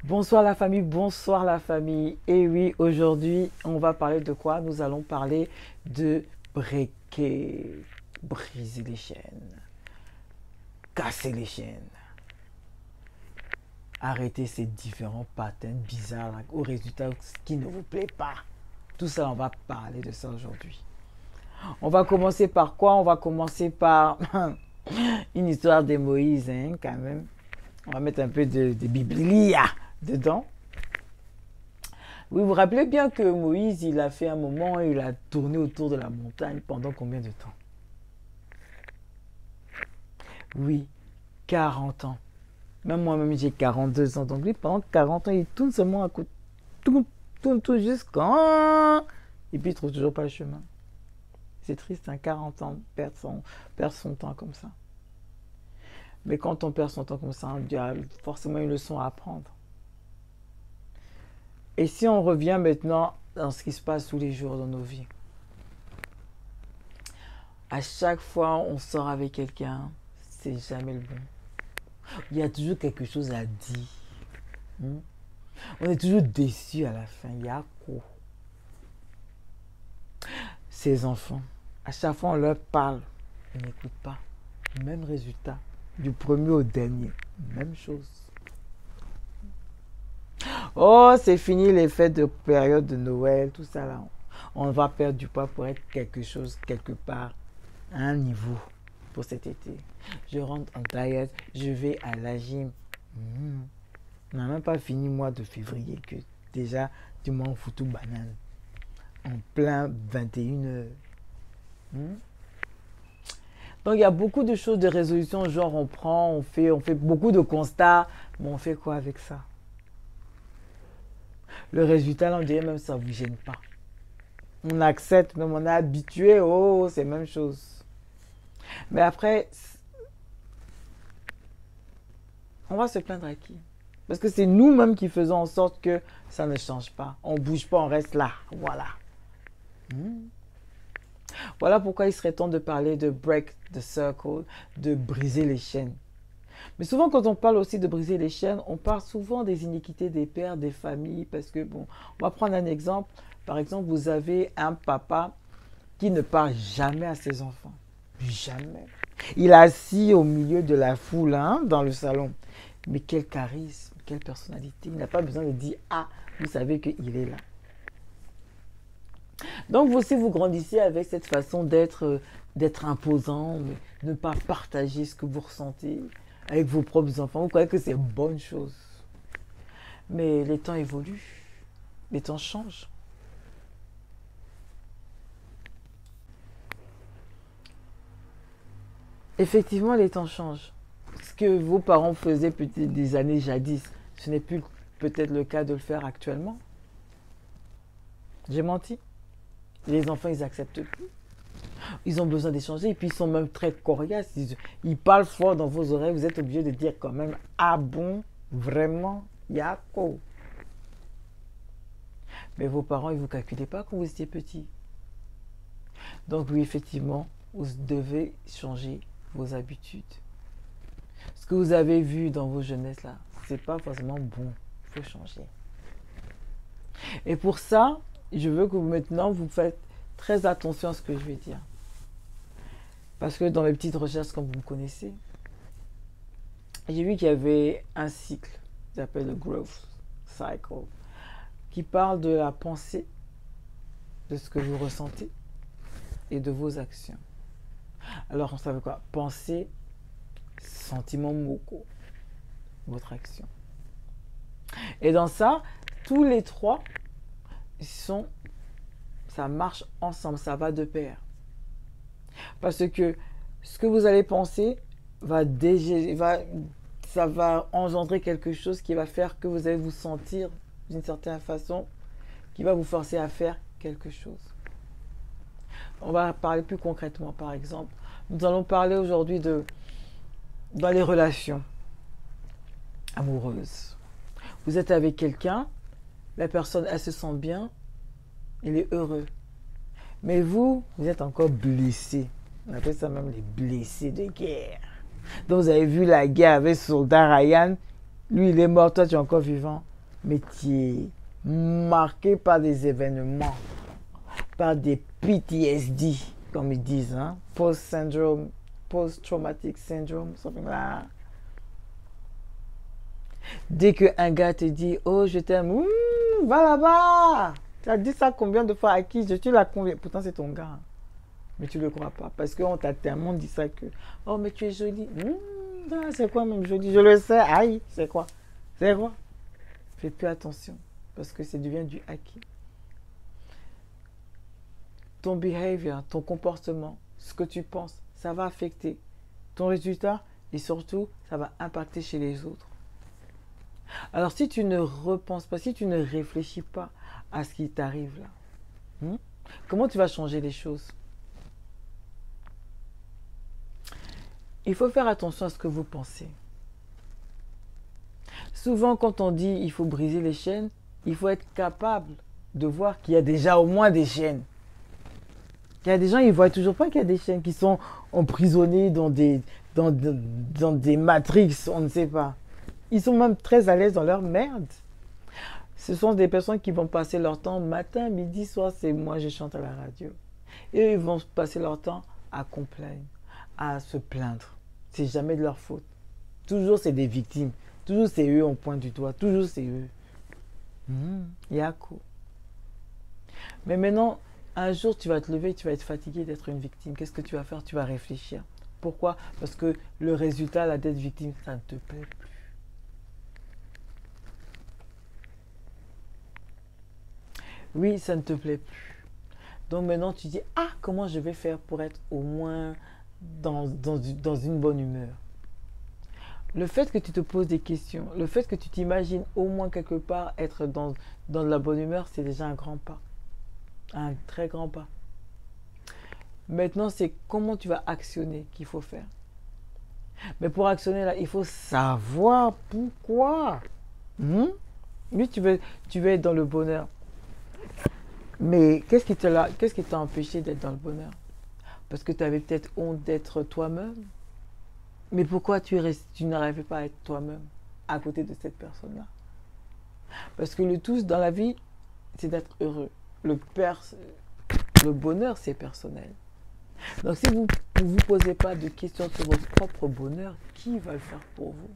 Bonsoir la famille, bonsoir la famille. Et oui, aujourd'hui, on va parler de quoi? Nous allons parler de breaker, briser les chaînes, casser les chaînes, arrêter ces différents patterns bizarres au résultat qui ne vous plaît pas. Tout ça, on va parler de ça aujourd'hui. On va commencer par quoi? On va commencer par une histoire de Moïse, hein, quand même. On va mettre un peu de Biblia dedans. Oui, vous vous rappelez bien que Moïse, il a fait un moment, il a tourné autour de la montagne pendant combien de temps? Oui, 40 ans. Même moi-même, j'ai 42 ans. Donc lui, pendant 40 ans, il tourne seulement à côté. Tourne jusqu'en... Et puis il trouve toujours pas le chemin. C'est triste, hein, 40 ans, perd son temps comme ça. Mais quand on perd son temps comme ça, il y a forcément une leçon à apprendre. Et si on revient maintenant dans ce qui se passe tous les jours dans nos vies, à chaque fois on sort avec quelqu'un, c'est jamais le bon. Il y a toujours quelque chose à dire. On est toujours déçu à la fin. Il y a quoi? Ces enfants, à chaque fois on leur parle, ils n'écoutent pas. Même résultat, du premier au dernier, même chose. Oh, c'est fini les fêtes de période de Noël, tout ça là. On va perdre du poids pour être quelque chose, quelque part, à un niveau pour cet été. Je rentre en diète, je vais à la gym. On n'a même pas fini le mois de février que déjà tu m'en fous tout banane. En plein 21h. Donc il y a beaucoup de choses, de résolutions, genre on prend, on fait beaucoup de constats, mais on fait quoi avec ça? Le résultat, là, on dirait même ça ne vous gêne pas. On accepte, même on est habitué, oh, c'est la même chose. Mais après, on va se plaindre à qui? Parce que c'est nous-mêmes qui faisons en sorte que ça ne change pas. On ne bouge pas, on reste là. Voilà. Voilà pourquoi il serait temps de parler de break the circle, de briser les chaînes. Mais souvent, quand on parle aussi de briser les chaînes, on parle souvent des iniquités des pères, des familles, parce que, bon, on va prendre un exemple. Par exemple, vous avez un papa qui ne parle jamais à ses enfants. Jamais. Il est assis au milieu de la foule, hein, dans le salon. Mais quel charisme, quelle personnalité. Il n'a pas besoin de dire, ah, vous savez qu'il est là. Donc, vous aussi, vous grandissez avec cette façon d'être imposant, de ne pas partager ce que vous ressentez avec vos propres enfants. Vous croyez que c'est une bonne chose. Mais les temps évoluent, les temps changent. Effectivement, les temps changent. Ce que vos parents faisaient peut-être des années jadis, ce n'est plus peut-être le cas de le faire actuellement. J'ai menti. Les enfants, ils n'acceptent plus. Ils ont besoin d'échanger et puis ils sont même très coriaces. Ils parlent fort dans vos oreilles. Vous êtes obligé de dire quand même, ah bon, vraiment, Yako. Mais vos parents, ils ne vous calculaient pas quand vous étiez petit. Donc oui, effectivement, vous devez changer vos habitudes. Ce que vous avez vu dans vos jeunesses là, c'est pas forcément bon. Il faut changer. Et pour ça, je veux que maintenant vous faites très attention à ce que je vais dire. Parce que dans mes petites recherches, comme vous me connaissez, j'ai vu qu'il y avait un cycle qui s'appelle le growth cycle, qui parle de la pensée, de ce que vous ressentez et de vos actions. Alors, on savait quoi? Pensée, sentiment, moko, votre action. Et dans ça, tous les trois ça marche ensemble, ça va de pair. Parce que ce que vous allez penser ça va engendrer quelque chose qui va faire que vous allez vous sentir d'une certaine façon, qui va vous forcer à faire quelque chose. On va parler plus concrètement, par exemple. Nous allons parler aujourd'hui dans les relations amoureuses. Vous êtes avec quelqu'un, la personne, elle se sent bien, il est heureux. Mais vous êtes encore blessé. On appelle ça même les blessés de guerre. Donc vous avez vu la guerre avec soldat Ryan. Lui, il est mort, toi, tu es encore vivant. mais tu es marqué par des événements, par des PTSD, comme ils disent, hein? Post-syndrome, post-traumatic syndrome, something like that. Dès qu'un gars te dit, oh, je t'aime, va là-bas. Tu as dit ça combien de fois à qui? Je suis là combien? Pourtant, c'est ton gars. Mais tu ne le crois pas. Parce qu'on t'a tellement dit ça que, oh, mais tu es jolie. C'est quoi même jolie? Je le sais. Aïe, c'est quoi? C'est quoi? Fais plus attention. Parce que ça devient du acquis. Ton behavior, ton comportement, ce que tu penses, ça va affecter ton résultat et surtout, ça va impacter chez les autres. Alors, si tu ne repenses pas, si tu ne réfléchis pas à ce qui t'arrive là, comment tu vas changer les choses? Il faut faire attention à ce que vous pensez. Souvent, quand on dit il faut briser les chaînes, il faut être capable de voir qu'il y a déjà au moins des chaînes. Il y a des gens, ils ne voient toujours pas qu'il y a des chaînes qui sont emprisonnés dans des matrix, on ne sait pas. Ils sont même très à l'aise dans leur merde. Ce sont des personnes qui vont passer leur temps matin, midi, soir, c'est moi, je chante à la radio. Et ils vont passer leur temps à complaindre, à se plaindre. C'est jamais de leur faute. Toujours, c'est des victimes. Toujours, c'est eux, on pointe du doigt. Toujours, c'est eux. Yako. Mais maintenant, un jour, tu vas te lever, tu vas être fatigué d'être une victime. Qu'est-ce que tu vas faire? Tu vas réfléchir. Pourquoi? Parce que le résultat, la d'être victime, ça ne te plaît plus. Oui, ça ne te plaît plus. Donc maintenant, tu dis, ah, comment je vais faire pour être au moins dans une bonne humeur? Le fait que tu te poses des questions, le fait que tu t'imagines au moins quelque part être dans la bonne humeur, c'est déjà un grand pas. Un très grand pas. Maintenant, c'est comment tu vas actionner qu'il faut faire. Mais pour actionner, là, il faut savoir pourquoi. Oui, tu veux être dans le bonheur. Mais qu'est-ce qui t'a empêché d'être dans le bonheur? Parce que tu avais peut-être honte d'être toi-même. Mais pourquoi tu n'arrivais pas à être toi-même à côté de cette personne-là? Parce que le tout dans la vie, c'est d'être heureux. Le bonheur, c'est personnel. Donc si vous ne vous posez pas de questions sur votre propre bonheur, qui va le faire pour vous?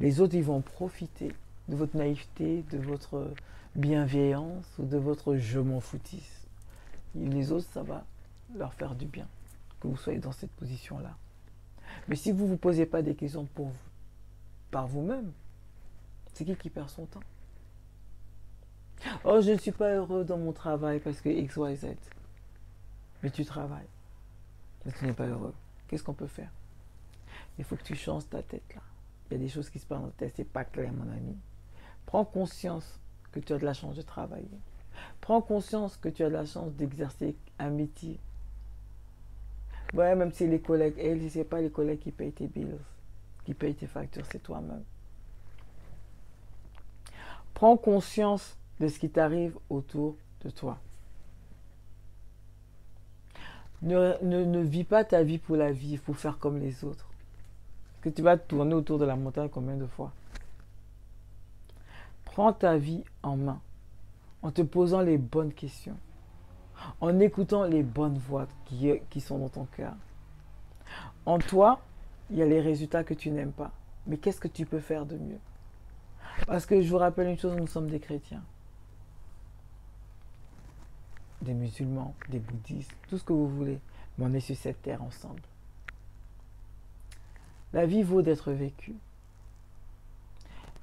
Les autres, ils vont profiter de votre naïveté, de votre bienveillance ou de votre je m'en foutisse. Et les autres, ça va leur faire du bien que vous soyez dans cette position-là. Mais si vous ne vous posez pas des questions pour vous, par vous-même, c'est qui perd son temps? Oh, je ne suis pas heureux dans mon travail parce que X, Y, Z. Mais tu travailles. Mais tu n'es pas heureux. Qu'est-ce qu'on peut faire? Il faut que tu changes ta tête là. Il y a des choses qui se passent dans ta tête, c'est pas clair, mon ami. Prends conscience que tu as de la chance de travailler. Prends conscience que tu as de la chance d'exercer un métier. Ouais, même si les collègues, ce n'est pas les collègues qui payent tes bills, qui payent tes factures, c'est toi-même. Prends conscience de ce qui t'arrive autour de toi. Ne vis pas ta vie pour la vie, pour faire comme les autres. Que tu vas tourner autour de la montagne combien de fois? Prends ta vie en main, en te posant les bonnes questions, en écoutant les bonnes voix qui sont dans ton cœur. En toi, il y a les résultats que tu n'aimes pas. Mais qu'est-ce que tu peux faire de mieux? Parce que je vous rappelle une chose, nous sommes des chrétiens. Des musulmans, des bouddhistes, tout ce que vous voulez. Mais on est sur cette terre ensemble. La vie vaut d'être vécue.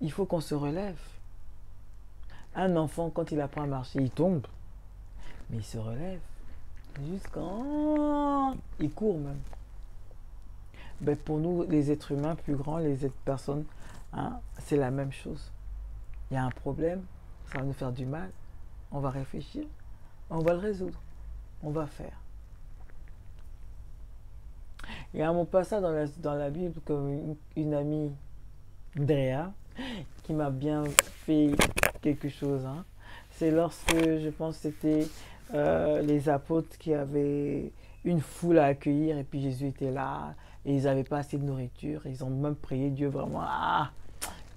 Il faut qu'on se relève. Un enfant, quand il apprend à marcher, il tombe. Mais il se relève. Jusqu'à... il court même. Ben pour nous, les êtres humains plus grands, les personnes, c'est la même chose. Il y a un problème, ça va nous faire du mal. On va réfléchir, on va le résoudre. On va faire. Il y a un mot passage dans la Bible comme une amie, Drea, qui m'a bien fait quelque chose. C'est lorsque, je pense, c'était les apôtres qui avaient une foule à accueillir et puis Jésus était là et ils n'avaient pas assez de nourriture. Ils ont même prié Dieu vraiment,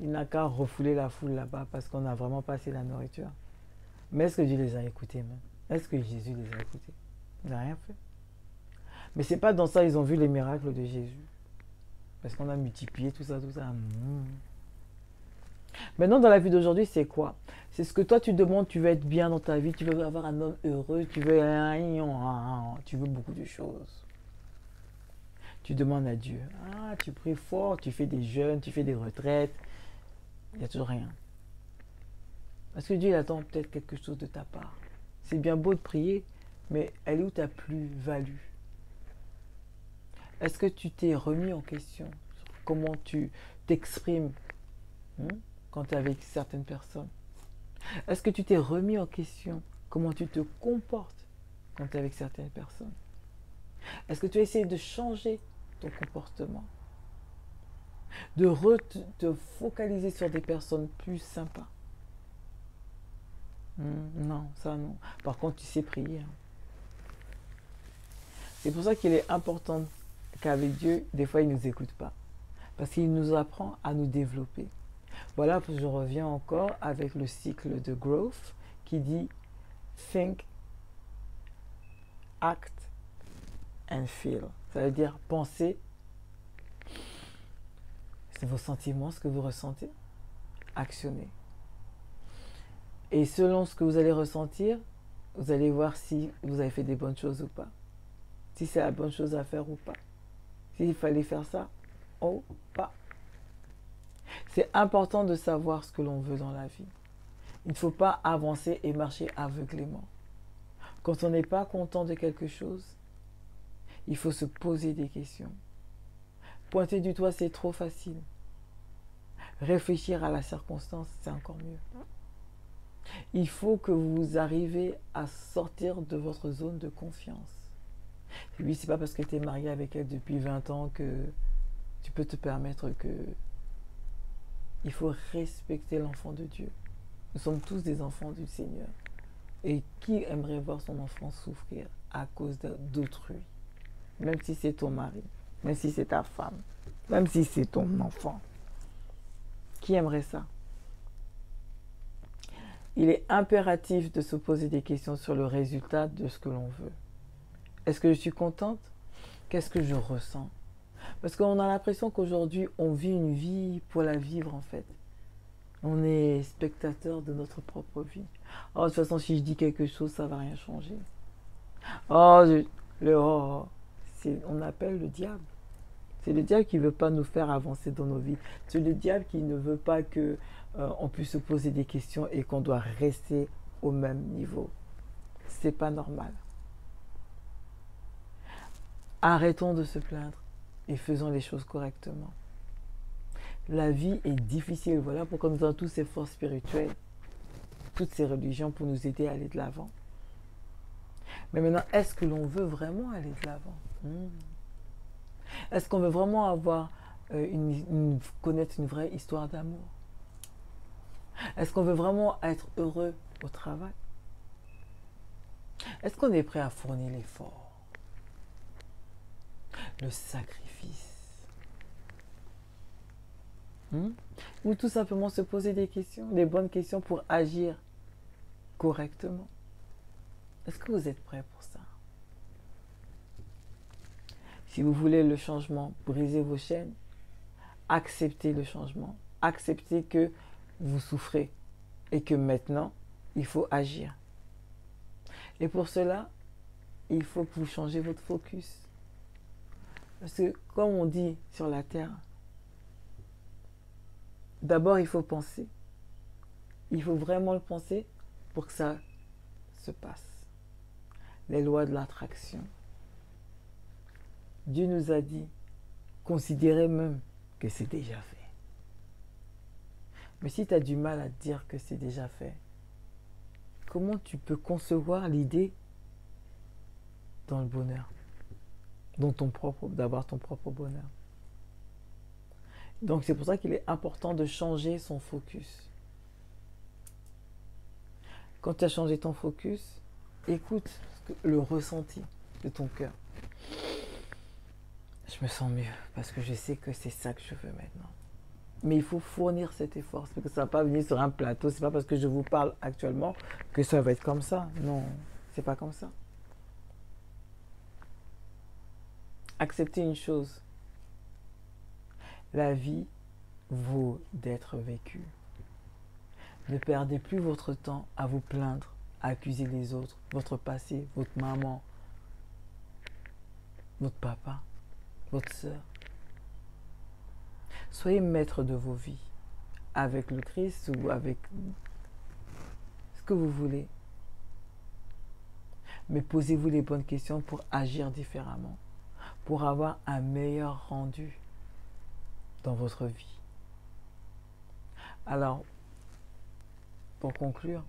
il n'a qu'à refouler la foule là-bas parce qu'on n'a vraiment pas assez la nourriture. Mais est-ce que Dieu les a écoutés même? Est-ce que Jésus les a écoutés? Il n'a rien fait. Mais c'est pas dans ça ils ont vu les miracles de Jésus. Parce qu'on a multiplié tout ça, tout ça. Maintenant, dans la vie d'aujourd'hui, c'est quoi? C'est ce que toi, tu demandes, tu veux être bien dans ta vie, tu veux avoir un homme heureux, tu veux beaucoup de choses. Tu demandes à Dieu. Ah, tu pries fort, tu fais des jeûnes, tu fais des retraites. Il n'y a toujours rien. Parce que Dieu il attend peut-être quelque chose de ta part. C'est bien beau de prier, mais elle est où ta plus-value? Est-ce que tu t'es remis en question sur comment tu t'exprimes quand tu es avec certaines personnes? Est-ce que tu t'es remis en question comment tu te comportes quand tu es avec certaines personnes? Est-ce que tu as essayé de changer ton comportement? De te focaliser sur des personnes plus sympas? Non, ça non. Par contre, tu sais prier. C'est pour ça qu'il est important qu'avec Dieu, des fois, il ne nous écoute pas. Parce qu'il nous apprend à nous développer. Voilà, je reviens encore avec le cycle de growth qui dit think, act and feel. Ça veut dire penser, c'est vos sentiments, ce que vous ressentez, actionner. Et selon ce que vous allez ressentir, vous allez voir si vous avez fait des bonnes choses ou pas. Si c'est la bonne chose à faire ou pas. S'il fallait faire ça ou pas. C'est important de savoir ce que l'on veut dans la vie. Il ne faut pas avancer et marcher aveuglément. Quand on n'est pas content de quelque chose, il faut se poser des questions. Pointer du doigt, c'est trop facile. Réfléchir à la circonstance, c'est encore mieux. Il faut que vous arriviez à sortir de votre zone de confiance. Et puis, c'est pas parce que tu es marié avec elle depuis 20 ans que tu peux te permettre que... Il faut respecter l'enfant de Dieu. Nous sommes tous des enfants du Seigneur. Et qui aimerait voir son enfant souffrir à cause d'autrui? Même si c'est ton mari, même si c'est ta femme, même si c'est ton enfant. Qui aimerait ça? Il est impératif de se poser des questions sur le résultat de ce que l'on veut. Est-ce que je suis contente? Qu'est-ce que je ressens? Parce qu'on a l'impression qu'aujourd'hui, on vit une vie pour la vivre en fait. On est spectateur de notre propre vie. Oh, de toute façon, si je dis quelque chose, ça ne va rien changer. Oh, on appelle le diable. C'est le diable qui ne veut pas nous faire avancer dans nos vies. C'est le diable qui ne veut pas que on puisse se poser des questions et qu'on doit rester au même niveau. C'est pas normal. Arrêtons de se plaindre et faisons les choses correctement. La vie est difficile. Voilà pourquoi nous avons tous ces forces spirituelles, toutes ces religions pour nous aider à aller de l'avant. Mais maintenant, est-ce que l'on veut vraiment aller de l'avant? Est-ce qu'on veut vraiment avoir connaître une vraie histoire d'amour? Est-ce qu'on veut vraiment être heureux au travail? Est-ce qu'on est prêt à fournir l'effort, le sacrifice? Ou tout simplement se poser des questions, des bonnes questions pour agir correctement? Est-ce que vous êtes prêt pour ça? Si vous voulez le changement, brisez vos chaînes, acceptez le changement, acceptez que vous souffrez et que maintenant, il faut agir. Et pour cela, il faut que vous changez votre focus. Parce que, comme on dit sur la terre, d'abord, il faut penser. Il faut vraiment le penser pour que ça se passe. Les lois de l'attraction. Dieu nous a dit, considérez même que c'est déjà fait. Mais si tu as du mal à te dire que c'est déjà fait, comment tu peux concevoir l'idée dans le bonheur, d'avoir ton propre bonheur? Donc c'est pour ça qu'il est important de changer son focus. Quand tu as changé ton focus, écoute le ressenti de ton cœur. Je me sens mieux parce que je sais que c'est ça que je veux maintenant. Mais il faut fournir cet effort. Parce que ça ne va pas venir sur un plateau. C'est pas parce que je vous parle actuellement que ça va être comme ça. Non, c'est pas comme ça. Acceptez une chose. La vie vaut d'être vécue. Ne perdez plus votre temps à vous plaindre, à accuser les autres, votre passé, votre maman, votre papa, votre soeur. Soyez maître de vos vies, avec le Christ ou avec ce que vous voulez. Mais posez-vous les bonnes questions pour agir différemment, pour avoir un meilleur rendu dans votre vie. Alors, pour conclure,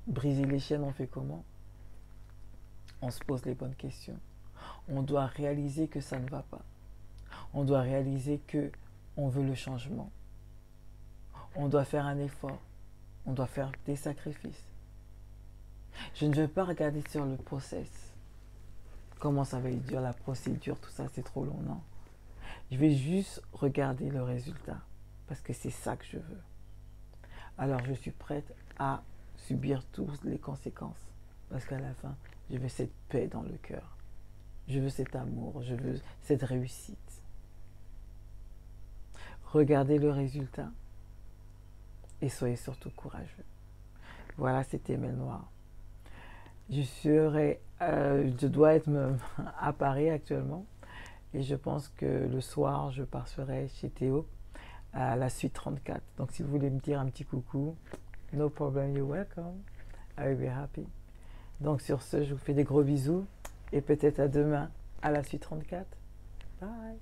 briser les chaînes, on fait comment? On se pose les bonnes questions. On doit réaliser que ça ne va pas. On doit réaliser que on veut le changement. On doit faire un effort. On doit faire des sacrifices. Je ne vais pas regarder sur le process. Comment ça va être dur, la procédure, tout ça, c'est trop long, non. Je vais juste regarder le résultat. Parce que c'est ça que je veux. Alors je suis prête à subir toutes les conséquences. Parce qu'à la fin, je veux cette paix dans le cœur. Je veux cet amour, je veux cette réussite. Regardez le résultat et soyez surtout courageux. Voilà, c'était Mel Noire. Je dois être à Paris actuellement et je pense que le soir, je passerai chez Théo à la suite 34. Donc si vous voulez me dire un petit coucou, no problem, you're welcome. I will be happy. Donc sur ce, je vous fais des gros bisous et peut-être à demain à la suite 34. Bye.